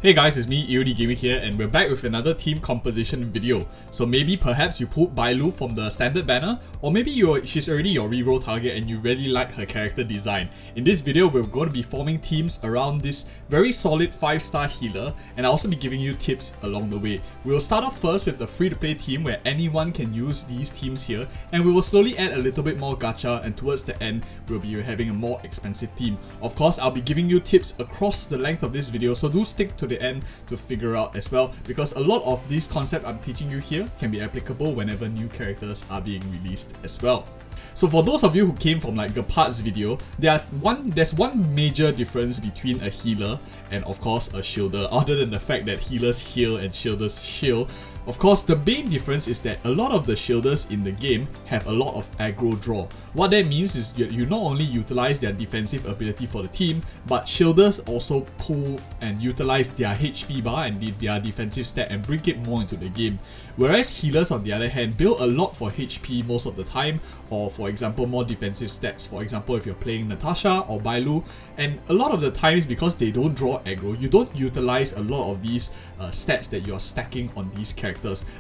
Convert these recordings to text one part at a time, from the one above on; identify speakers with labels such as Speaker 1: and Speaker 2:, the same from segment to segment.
Speaker 1: Hey guys, it's me, EODGamer here, and we're back with another team composition video. So maybe perhaps you pulled Bailu from the standard banner, or maybe she's already your reroll target and you really like her character design. In this video, we're going to be forming teams around this very solid 5-star healer, and I'll also be giving you tips along the way. We'll start off first with the free-to-play team where anyone can use these teams here, and we will slowly add a little bit more gacha, and towards the end, we'll be having a more expensive team. Of course, I'll be giving you tips across the length of this video, so do stick to the end to figure out as well, because a lot of these concepts I'm teaching you here can be applicable whenever new characters are being released as well. So for those of you who came from like Gepard's video, there's one major difference between a healer and of course a shielder, other than the fact that healers heal and shielders shield. Of course, the main difference is that a lot of the shielders in the game have a lot of aggro draw. What that means is you not only utilize their defensive ability for the team, but shielders also pull and utilize their HP bar and their defensive stat and bring it more into the game. Whereas healers on the other hand build a lot for HP most of the time, or for example more defensive stats. For example, if you're playing Natasha or Bailu, and a lot of the times because they don't draw aggro, you don't utilize a lot of these stats that you're stacking on these characters.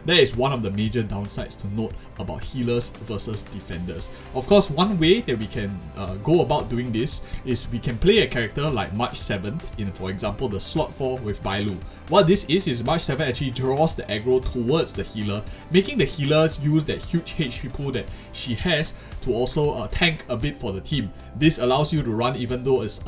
Speaker 1: That is one of the major downsides to note about healers versus defenders. Of course, one way that we can go about doing this is we can play a character like March 7th in, for example, the slot 4 with Bailu. What this is March 7 actually draws the aggro towards the healer, making the healers use that huge HP pool that she has to also tank a bit for the team. This allows you to run, even though it's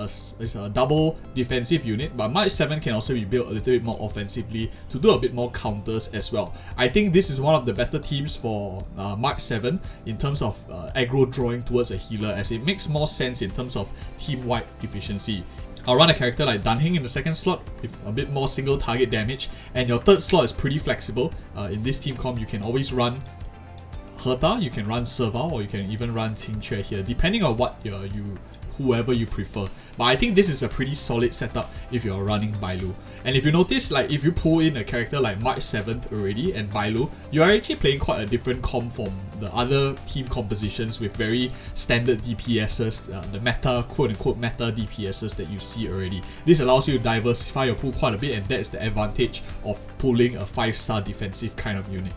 Speaker 1: a double defensive unit, but March 7 can also be built a little bit more offensively to do a bit more counters as well. I think this is one of the better teams for March 7 in terms of aggro drawing towards a healer, as it makes more sense in terms of team-wide efficiency. I'll run a character like Danheng in the second slot with a bit more single target damage, and your third slot is pretty flexible. In this team comp, you can always run Herta, you can run Serval, or you can even run Qingque here, depending on what whoever you prefer. But I think this is a pretty solid setup if you're running Bailu. And if you notice, like if you pull in a character like March 7th already and Bailu, you are actually playing quite a different comp from the other team compositions with very standard DPSs, the meta, quote-unquote meta DPSs that you see already. This allows you to diversify your pool quite a bit, and that's the advantage of pulling a 5-star defensive kind of unit.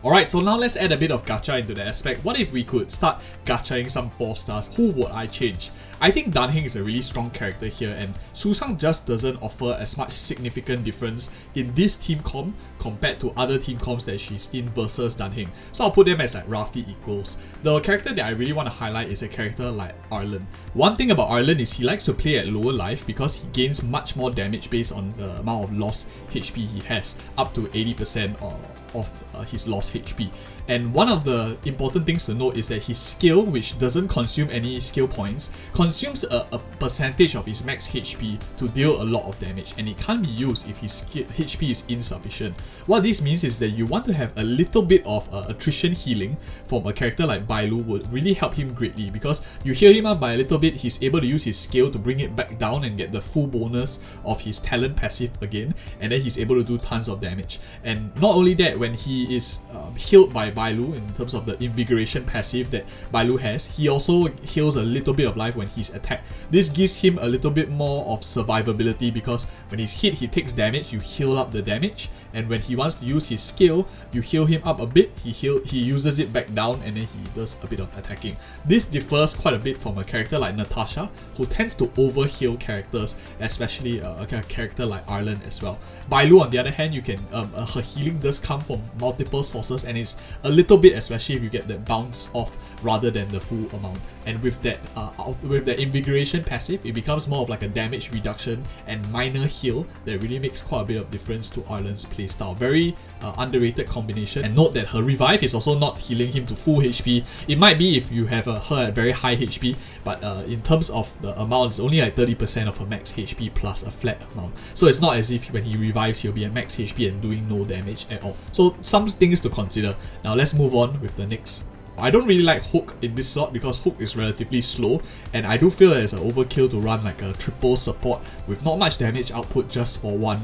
Speaker 1: Alright, so now let's add a bit of gacha into the aspect. What if we could start gachaing some 4 stars? Who would I change? I think Danheng is a really strong character here, and Susang just doesn't offer as much significant difference in this team comp compared to other team comps that she's in versus Danheng. So I'll put them as like roughly equals. The character that I really want to highlight is a character like Arlan. One thing about Arlan is he likes to play at lower life because he gains much more damage based on the amount of lost HP he has, up to 80% of his lost HP. And one of the important things to note is that his skill, which doesn't consume any skill points, consumes a percentage of his max HP to deal a lot of damage, and it can't be used if his HP is insufficient. What this means is that you want to have a little bit of attrition healing from a character like Bailu would really help him greatly, because you heal him up by a little bit, he's able to use his skill to bring it back down and get the full bonus of his talent passive again, and then he's able to do tons of damage. And not only that, when he is healed by Bailu in terms of the invigoration passive that Bailu has, he also heals a little bit of life when he's attacked. This gives him a little bit more of survivability, because when he's hit, he takes damage, you heal up the damage, and when he wants to use his skill, you heal him up a bit, he uses it back down, and then he does a bit of attacking. This differs quite a bit from a character like Natasha, who tends to overheal characters, especially a character like Arlan as well. Bailu, on the other hand, you can her healing does come from multiple sources, and it's a little bit, especially if you get that bounce off rather than the full amount. And with that invigoration passive, it becomes more of like a damage reduction and minor heal that really makes quite a bit of difference to Arlan's playstyle. Very underrated combination. And note that her revive is also not healing him to full HP. It might be if you have her at very high HP, but in terms of the amount, it's only like 30% of her max HP plus a flat amount. So it's not as if when he revives, he'll be at max HP and doing no damage at all. So some things to consider. Now let's move on with the next. I don't really like Hook in this slot because Hook is relatively slow, and I do feel that it's an overkill to run like a triple support with not much damage output just for one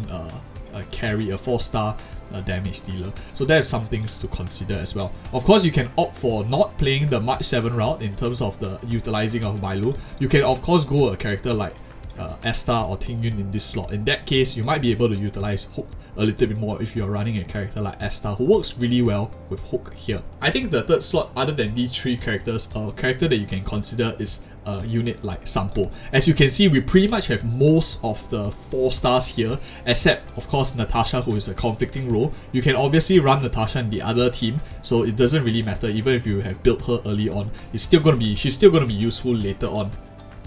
Speaker 1: carry, a 4-star damage dealer. So there's some things to consider as well. Of course, you can opt for not playing the March 7 route in terms of the utilizing of Bailu. You can of course go a character like Asta or Tingyun in this slot. In that case, you might be able to utilize Hook a little bit more if you're running a character like Asta, who works really well with Hook here. I think the third slot, other than these three characters, a character that you can consider is a unit like Sampo. As you can see, we pretty much have most of the 4 stars here, except of course Natasha, who is a conflicting role. You can obviously run Natasha in the other team, so it doesn't really matter. Even if you have built her early on, she's still gonna be useful later on.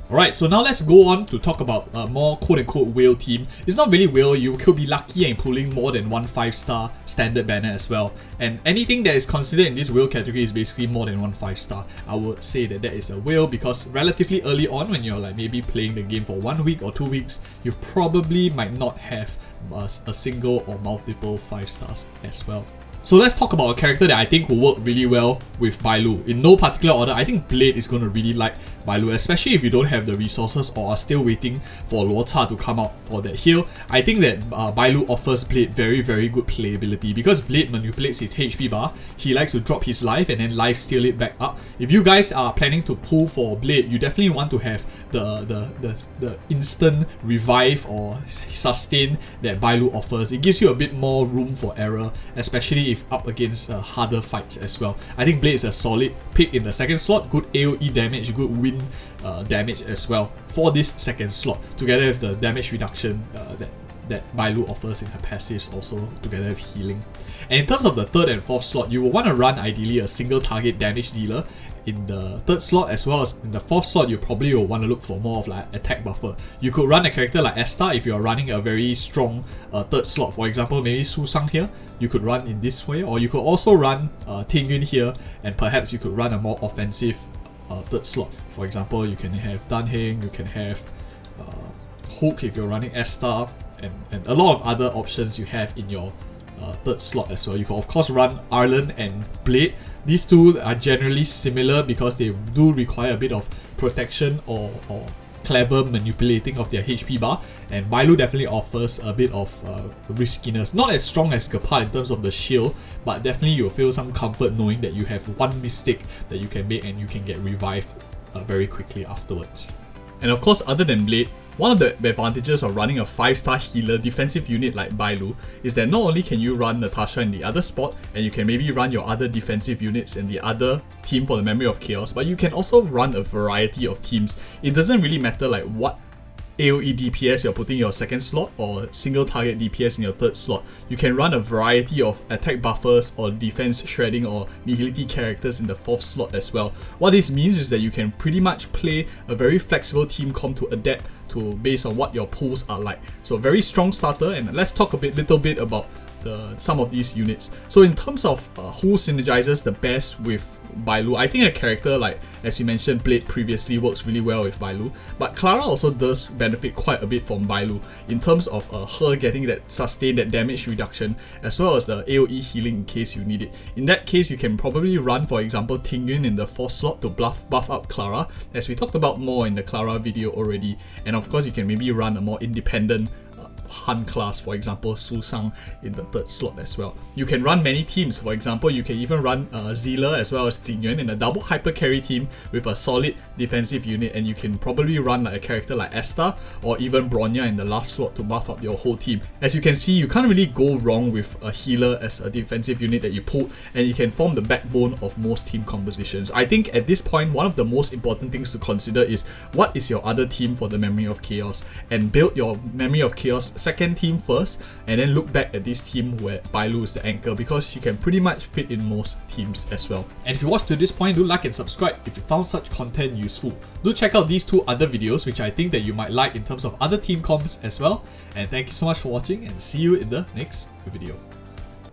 Speaker 1: Alright, so now let's go on to talk about a more quote-unquote whale team. It's not really whale, you could be lucky and pulling more than one 5-star standard banner as well. And anything that is considered in this whale category is basically more than one 5-star. I would say that is a whale because relatively early on, when you're like maybe playing the game for 1 week or 2 weeks, you probably might not have a single or multiple 5 stars as well. So let's talk about a character that I think will work really well with Bailu. In no particular order, I think Blade is going to really like Bailu, especially if you don't have the resources or are still waiting for Luo Ca to come out for that heal. I think that Bailu offers Blade very good playability because Blade manipulates his HP bar. He likes to drop his life and then life steal it back up. If you guys are planning to pull for Blade, you definitely want to have the instant revive or sustain that Bailu offers. It gives you a bit more room for error, especially if up against harder fights as well. I think Blade is a solid pick in the second slot. Good AoE damage, good win damage as well for this second slot, together with the damage reduction that Bailu offers in her passives, also together with healing. And in terms of the third and fourth slot, you will want to run ideally a single target damage dealer in the third slot, as well as in the fourth slot. You probably will want to look for more of like attack buffer. You could run a character like Asta if you are running a very strong third slot. For example, maybe Su Sang here, you could run in this way, or you could also run Tingyun here, and perhaps you could run a more offensive third slot. For example, you can have Dan Heng, you can have Hook if you're running Asta, and a lot of other options you have in your third slot as well. You can of course run Arlen and Blade. These two are generally similar because they do require a bit of protection or clever manipulating of their HP bar, and Bailu definitely offers a bit of riskiness. Not as strong as Gepard in terms of the shield, but definitely you'll feel some comfort knowing that you have one mistake that you can make and you can get revived very quickly afterwards. And of course, other than Blade, one of the advantages of running a 5-star healer defensive unit like Bailu is that not only can you run Natasha in the other spot, and you can maybe run your other defensive units in the other team for the Memory of Chaos, but you can also run a variety of teams. It doesn't really matter like what AoE DPS you're putting in your second slot or single target DPS in your third slot. You can run a variety of attack buffers or defense shredding or nihility characters in the fourth slot as well. What this means is that you can pretty much play a very flexible team comp to adapt to based on what your pools are like. So very strong starter, and let's talk a little bit about some of these units. So in terms of who synergizes the best with Bailu, I think a character like, as you mentioned, Blade previously works really well with Bailu, but Clara also does benefit quite a bit from Bailu in terms of her getting that sustain, that damage reduction, as well as the AoE healing in case you need it. In that case, you can probably run, for example, Tingyun in the fourth slot to buff up Clara, as we talked about more in the Clara video already. And of course, you can maybe run a more independent Han class, for example Su Sang in the third slot as well. You can run many teams. For example, you can even run Zila as well as Jingyuan in a double hyper carry team with a solid defensive unit, and you can probably run like a character like Asta or even Bronya in the last slot to buff up your whole team. As you can see, you can't really go wrong with a healer as a defensive unit that you pull, and you can form the backbone of most team compositions. I think at this point, one of the most important things to consider is what is your other team for the Memory of Chaos, and build your Memory of Chaos second team first, and then look back at this team where Bailu is the anchor, because she can pretty much fit in most teams as well. And if you watched to this point, do like and subscribe if you found such content useful. Do check out these two other videos which I think that you might like in terms of other team comps as well. And thank you so much for watching, and see you in the next video.